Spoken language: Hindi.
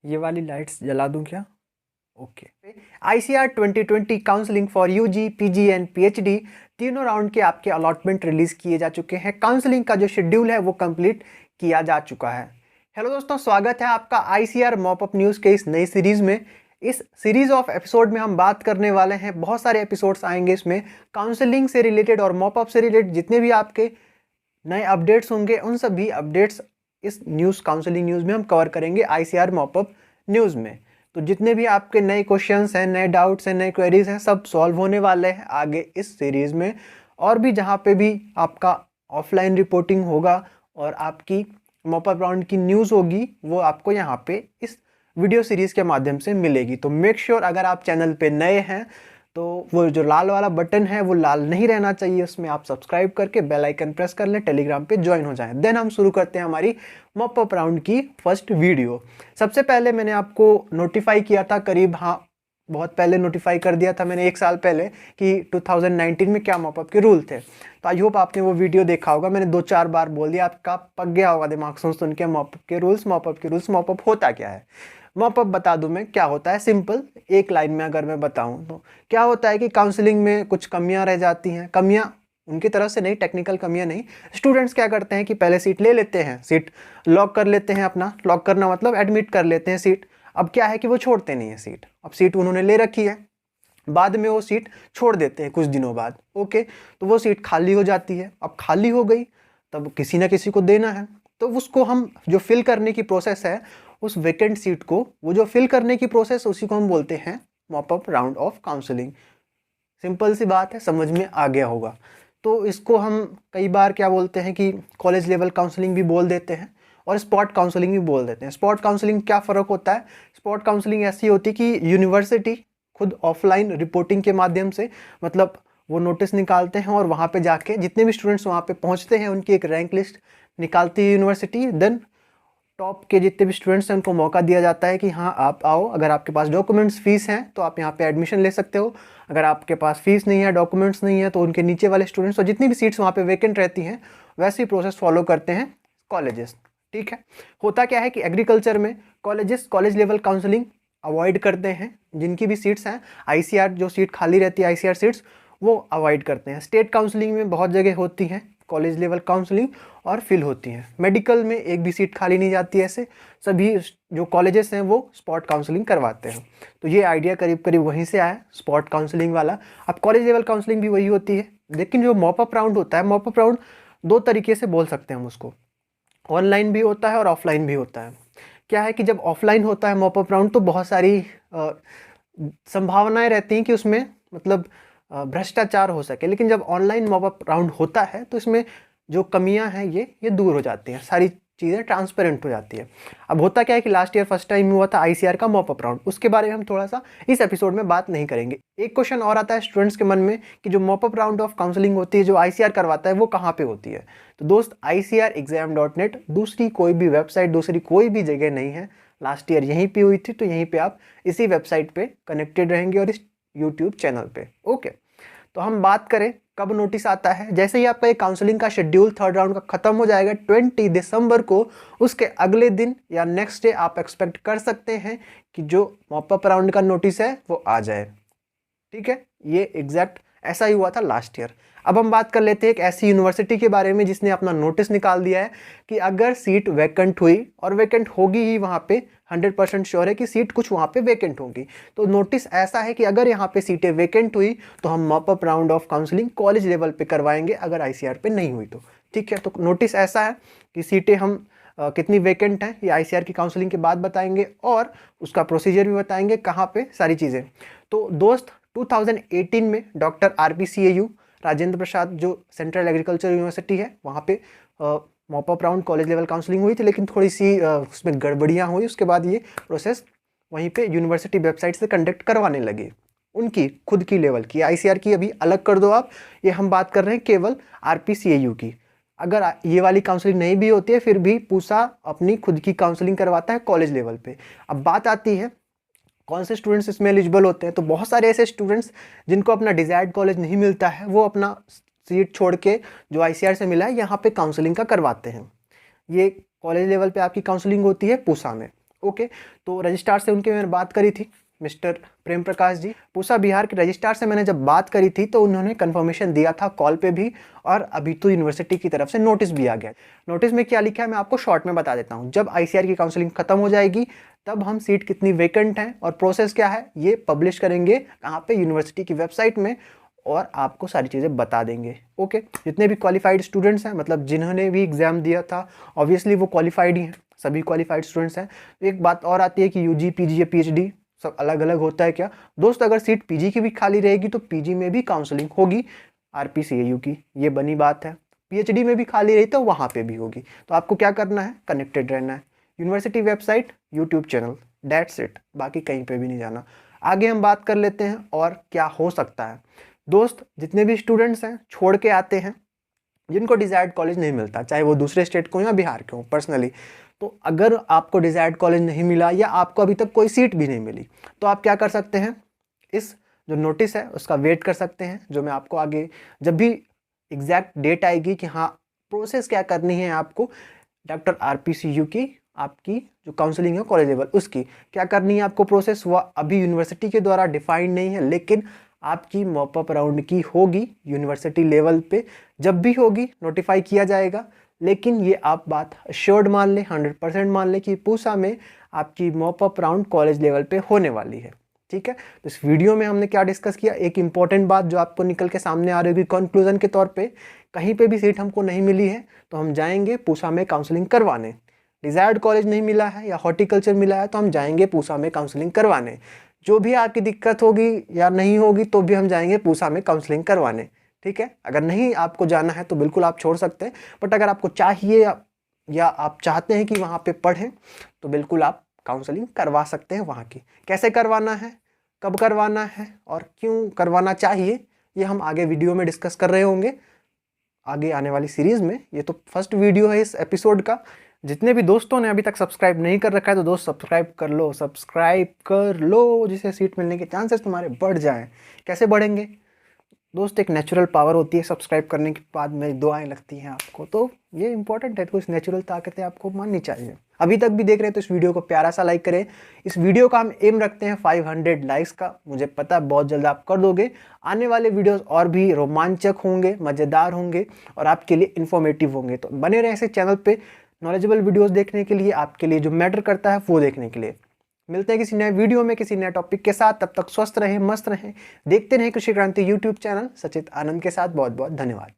ये वाली लाइट्स जला दूं क्या? Okay. ICAR 2020 counselling for UG, PG and PhD तीनों राउंड के आपके अलॉटमेंट रिलीज किए जा चुके हैं। काउंसलिंग का जो शेड्यूल है वो कंप्लीट किया जा चुका है। हेलो दोस्तों, स्वागत है आपका ICAR मॉपअप न्यूज़ के इस नई सीरीज में। इस सीरीज ऑफ एपिसोड में हम बात करने वाले हैं, बहुत सारे एपिसोड्स आएंगे इसमें काउंसलिंग से रिलेटेड और मॉपअप से रिलेटेड जितने भी आपके नए अपडेट्स होंगे उन सभी अपडेट्स इस काउंसलिंग न्यूज़ में हम कवर करेंगे ICAR मॉपअप न्यूज़ में। तो जितने भी आपके नए क्वेश्चंस हैं, नए डाउट्स हैं, नए क्वेरीज हैं, सब सॉल्व होने वाले हैं आगे इस सीरीज़ में। और भी जहाँ पे भी आपका ऑफलाइन रिपोर्टिंग होगा और आपकी मॉपअप राउंड की न्यूज़ होगी वो आपको यहाँ पे इस वीडियो सीरीज़ के माध्यम से मिलेगी। तो मेक श्योर अगर आप चैनल पे नए हैं तो वो जो लाल वाला बटन है वो लाल नहीं रहना चाहिए, उसमें आप सब्सक्राइब करके बेल आइकन प्रेस कर लें, टेलीग्राम पे ज्वाइन हो जाएं। देन हम शुरू करते हैं हमारी मॉपअप राउंड की फर्स्ट वीडियो। सबसे पहले मैंने आपको नोटिफाई किया था करीब, हाँ बहुत पहले नोटिफाई कर दिया था मैंने 1 साल पहले कि 2019 में क्या मॉपअप के रूल थे। तो आई होप आपने वो वीडियो देखा होगा। मैंने 2-4 बार बोल दिया, आपका पक गया होगा दिमाग सुन के मॉपअप के रूल्स, मॉपअप होता क्या है। मॉपअप बता दूं मैं क्या होता है, सिंपल एक लाइन में अगर मैं बताऊं तो क्या होता है कि काउंसलिंग में कुछ कमियां रह जाती हैं। कमियां उनकी तरफ से नहीं, टेक्निकल कमियां नहीं। स्टूडेंट्स क्या करते हैं कि पहले सीट ले लेते हैं, सीट लॉक कर लेते हैं, अपना लॉक करना मतलब एडमिट कर लेते हैं सीट। अब क्या है कि वो छोड़ते नहीं है सीट। अब सीट उन्होंने ले रखी है, बाद में वो सीट छोड़ देते हैं कुछ दिनों बाद। ओके, तो वो सीट खाली हो जाती है। अब खाली हो गई तब किसी ना किसी को देना है, तो उसको हम जो फिल करने की प्रोसेस है, उस वेकेंट सीट को, वो जो फिल करने की प्रोसेस उसी को हम बोलते हैं mop up round of counselling. Simple सी बात है, समझ में आ गया होगा। तो इसको हम कई बार क्या बोलते हैं कि कॉलेज लेवल काउंसलिंग भी बोल देते हैं और स्पॉट काउंसलिंग भी बोल देते हैं। स्पॉट काउंसलिंग क्या फ़र्क होता है? स्पॉट काउंसलिंग ऐसी होती है कि यूनिवर्सिटी खुद ऑफलाइन रिपोर्टिंग के माध्यम से, मतलब वो नोटिस निकालते हैं और वहाँ पे जाके जितने भी स्टूडेंट्स वहाँ पे पहुँचते हैं उनकी एक रैंक लिस्ट निकालती है यूनिवर्सिटी। देन टॉप के जितने भी स्टूडेंट्स हैं उनको मौका दिया जाता है कि हाँ आप आओ, अगर आपके पास डॉक्यूमेंट्स फीस हैं तो आप यहाँ पे एडमिशन ले सकते हो। अगर आपके पास फीस नहीं है, डॉक्यूमेंट्स नहीं है, तो उनके नीचे वाले स्टूडेंट्स और जितनी भी सीट्स वहाँ पे वेकेंट रहती हैं वैसी प्रोसेस फॉलो करते हैं कॉलेजेस। ठीक है, होता क्या है कि एग्रीकल्चर में colleges college level counselling avoid करते हैं। जिनकी भी सीट्स हैं ICAR, जो सीट खाली रहती है ICAR सीट्स, वो अवॉइड करते हैं। स्टेट काउंसलिंग में बहुत जगह होती हैं कॉलेज लेवल काउंसलिंग और फिल होती हैं। मेडिकल में एक भी सीट खाली नहीं जाती, ऐसे सभी जो कॉलेजेस हैं वो स्पॉट काउंसलिंग करवाते हैं। तो ये आइडिया करीब करीब वहीं से आया, स्पॉट काउंसलिंग वाला। अब कॉलेज लेवल काउंसलिंग भी वही होती है, लेकिन जो मॉपअप राउंड होता है, मॉपअप राउंड 2 तरीके से बोल सकते हैं हम उसको, ऑनलाइन भी होता है और ऑफलाइन भी होता है। क्या है कि जब ऑफलाइन होता है मॉपअप राउंड तो बहुत सारी संभावनाएं रहती हैं कि उसमें मतलब भ्रष्टाचार हो सके, लेकिन जब ऑनलाइन मॉपअप राउंड होता है तो इसमें जो कमियां हैं ये दूर हो जाती हैं, सारी चीज़ें ट्रांसपेरेंट हो जाती है। अब होता क्या है कि लास्ट ईयर फर्स्ट टाइम हुआ था ICAR का मॉपअप राउंड, उसके बारे में हम थोड़ा सा इस एपिसोड में बात नहीं करेंगे। एक क्वेश्चन और आता है स्टूडेंट्स के मन में कि जो मॉपअप राउंड ऑफ काउंसलिंग होती है, जो ICAR करवाता है, वो कहाँ पे होती है? तो दोस्त, ICARexam.net दूसरी कोई भी वेबसाइट, दूसरी कोई भी जगह नहीं है। लास्ट ईयर यहीं पे हुई थी, तो यहीं पे आप इसी वेबसाइट पे कनेक्टेड रहेंगे और इस यूट्यूब चैनल पे। ओके, तो हम बात करें कब नोटिस आता है। जैसे ही आपका ये काउंसलिंग का शेड्यूल थर्ड राउंड का खत्म हो जाएगा 20 दिसंबर को, उसके अगले दिन या नेक्स्ट डे आप एक्सपेक्ट कर सकते हैं कि जो मॉपअप राउंड का नोटिस है वो आ जाए। ठीक है, ये एग्जैक्ट ऐसा ही हुआ था लास्ट ईयर। अब हम बात कर लेते हैं एक ऐसी यूनिवर्सिटी के बारे में जिसने अपना नोटिस निकाल दिया है कि अगर सीट वैकेंट हुई, और वैकेंट होगी ही, वहाँ पे 100% श्योर है कि सीट कुछ वहाँ पे वैकेंट होगी। तो नोटिस ऐसा है कि अगर यहाँ पे सीटें वैकेंट हुई तो हम mop up round of counselling college level पे करवाएंगे, अगर ICAR पे नहीं हुई तो। ठीक है, तो नोटिस ऐसा है कि सीटें हम कितनी वैकेंट हैं ये ICAR की काउंसलिंग के बाद बताएंगे और उसका प्रोसीजर भी बताएंगे, कहाँ पे सारी चीज़ें। तो दोस्त, 2018 में डॉक्टर RPCAU राजेंद्र प्रसाद, जो सेंट्रल एग्रीकल्चर यूनिवर्सिटी है, वहाँ पे mop up round college level counselling हुई थी, लेकिन थोड़ी सी उसमें गड़बड़ियाँ हुई। उसके बाद ये प्रोसेस वहीं पे यूनिवर्सिटी वेबसाइट से कंडक्ट करवाने लगे, उनकी खुद की लेवल की। ICAR की अभी अलग कर दो आप, ये हम बात कर रहे हैं केवल RPCAU की। अगर ये वाली काउंसलिंग नहीं भी होती है फिर भी पूसा अपनी खुद की काउंसलिंग करवाता है कॉलेज लेवल पे। अब बात आती है कौन से स्टूडेंट्स इसमें एलिजिबल होते हैं। तो बहुत सारे ऐसे स्टूडेंट्स जिनको अपना डिजायर्ड कॉलेज नहीं मिलता है, वो अपना सीट छोड़ के जो ICAR से मिला है यहाँ पे काउंसलिंग का करवाते हैं। ये कॉलेज लेवल पे आपकी काउंसलिंग होती है पूसा में। ओके, तो रजिस्ट्रार से उनके मैंने बात करी थी, मिस्टर प्रेम प्रकाश जी, पूसा बिहार के रजिस्ट्रार से मैंने जब बात करी थी तो उन्होंने कंफर्मेशन दिया था कॉल पे भी, और अभी तो यूनिवर्सिटी की तरफ से नोटिस भी आ गया। नोटिस में क्या लिखा है मैं आपको शॉर्ट में बता देता हूँ। जब ICAR की काउंसलिंग खत्म हो जाएगी तब हम सीट कितनी वेकेंट हैं और प्रोसेस क्या है ये पब्लिश करेंगे कहाँ पे, यूनिवर्सिटी की वेबसाइट में, और आपको सारी चीज़ें बता देंगे। ओके, जितने भी क्वालिफाइड स्टूडेंट्स हैं, मतलब जिन्होंने भी एग्जाम दिया था, ऑब्वियसली वो क्वालिफाइड ही हैं, सभी क्वालिफाइड स्टूडेंट्स हैं। तो एक बात और आती है कि UG PG या PhD सब अलग अलग होता है क्या दोस्त? अगर सीट PG की भी खाली रहेगी तो PG में भी काउंसलिंग होगी RPCAU की, ये बनी बात है। PhD में भी खाली रही तो वहाँ पे भी होगी। तो आपको क्या करना है, कनेक्टेड रहना है, university website, YouTube channel, that's it, बाकी कहीं पे भी नहीं जाना। आगे हम बात कर लेते हैं और क्या हो सकता है। दोस्त, जितने भी स्टूडेंट्स हैं छोड़ के आते हैं, जिनको डिजायर्ड कॉलेज नहीं मिलता, चाहे वो दूसरे स्टेट को या बिहार के हो पर्सनली, तो अगर आपको डिजायर्ड कॉलेज नहीं मिला या आपको अभी तक कोई सीट भी नहीं मिली तो आप क्या कर सकते हैं, इस जो नोटिस है उसका वेट कर सकते हैं, जो मैं आपको आगे जब भी एग्जैक्ट डेट आएगी कि हाँ प्रोसेस क्या करनी है आपको, डॉक्टर RPCU की आपकी जो काउंसलिंग है कॉलेज लेवल उसकी क्या करनी है आपको प्रोसेस, वह अभी यूनिवर्सिटी के द्वारा डिफाइंड नहीं है, लेकिन आपकी मॉपअप राउंड की होगी यूनिवर्सिटी लेवल पे, जब भी होगी नोटिफाई किया जाएगा। लेकिन ये आप बात अश्योर्ड मान लें, 100% मान लें कि पूसा में आपकी मॉपअप राउंड कॉलेज लेवल पे होने वाली है। ठीक है, तो इस वीडियो में हमने क्या डिस्कस किया, एक इंपॉर्टेंट बात जो आपको निकल के सामने आ रही होगी कंक्लूजन के तौर पे, कहीं पे भी सीट हमको नहीं मिली है तो हम जाएंगे पूसा में काउंसलिंग करवाने। डिजायर्ड कॉलेज नहीं मिला है या हॉर्टिकल्चर मिला है तो हम जाएंगे पूसा में काउंसलिंग करवाने। जो भी आपकी दिक्कत होगी या नहीं होगी तो भी हम जाएंगे पूसा में काउंसलिंग करवाने। ठीक है, अगर नहीं आपको जाना है तो बिल्कुल आप छोड़ सकते हैं, बट अगर आपको चाहिए या आप चाहते हैं कि वहाँ पे पढ़ें तो बिल्कुल आप काउंसलिंग करवा सकते हैं वहाँ की। कैसे करवाना है, कब करवाना है और क्यों करवाना चाहिए, ये हम आगे वीडियो में डिस्कस कर रहे होंगे आगे आने वाली सीरीज़ में। ये तो फर्स्ट वीडियो है इस एपिसोड का। जितने भी दोस्तों ने अभी तक सब्सक्राइब नहीं कर रखा है तो दोस्त सब्सक्राइब कर लो जिससे सीट मिलने के चांसेस तुम्हारे बढ़ जाएं। कैसे बढ़ेंगे दोस्त, एक नेचुरल पावर होती है, सब्सक्राइब करने के बाद में दुआएं लगती हैं आपको, तो ये इंपॉर्टेंट है, कुछ नेचुरल ताकतें आपको माननी चाहिए। अभी तक भी देख रहे हैं तो इस वीडियो को प्यारा सा लाइक करें। इस वीडियो का हम एम रखते हैं 500 लाइक्स का, मुझे पता है बहुत जल्द आप कर दोगे। आने वाले वीडियोस और भी रोमांचक होंगे, मज़ेदार होंगे और आपके लिए इन्फॉर्मेटिव होंगे, तो बने रहे ऐसे चैनल पे नॉलेजेबल वीडियोस देखने के लिए, आपके लिए जो मैटर करता है वो देखने के लिए। मिलते हैं किसी नए वीडियो में किसी नए टॉपिक के साथ, तब तक स्वस्थ रहें, मस्त रहें, देखते रहें कृषि क्रांति यूट्यूब चैनल। सचित आनंद के साथ बहुत बहुत धन्यवाद।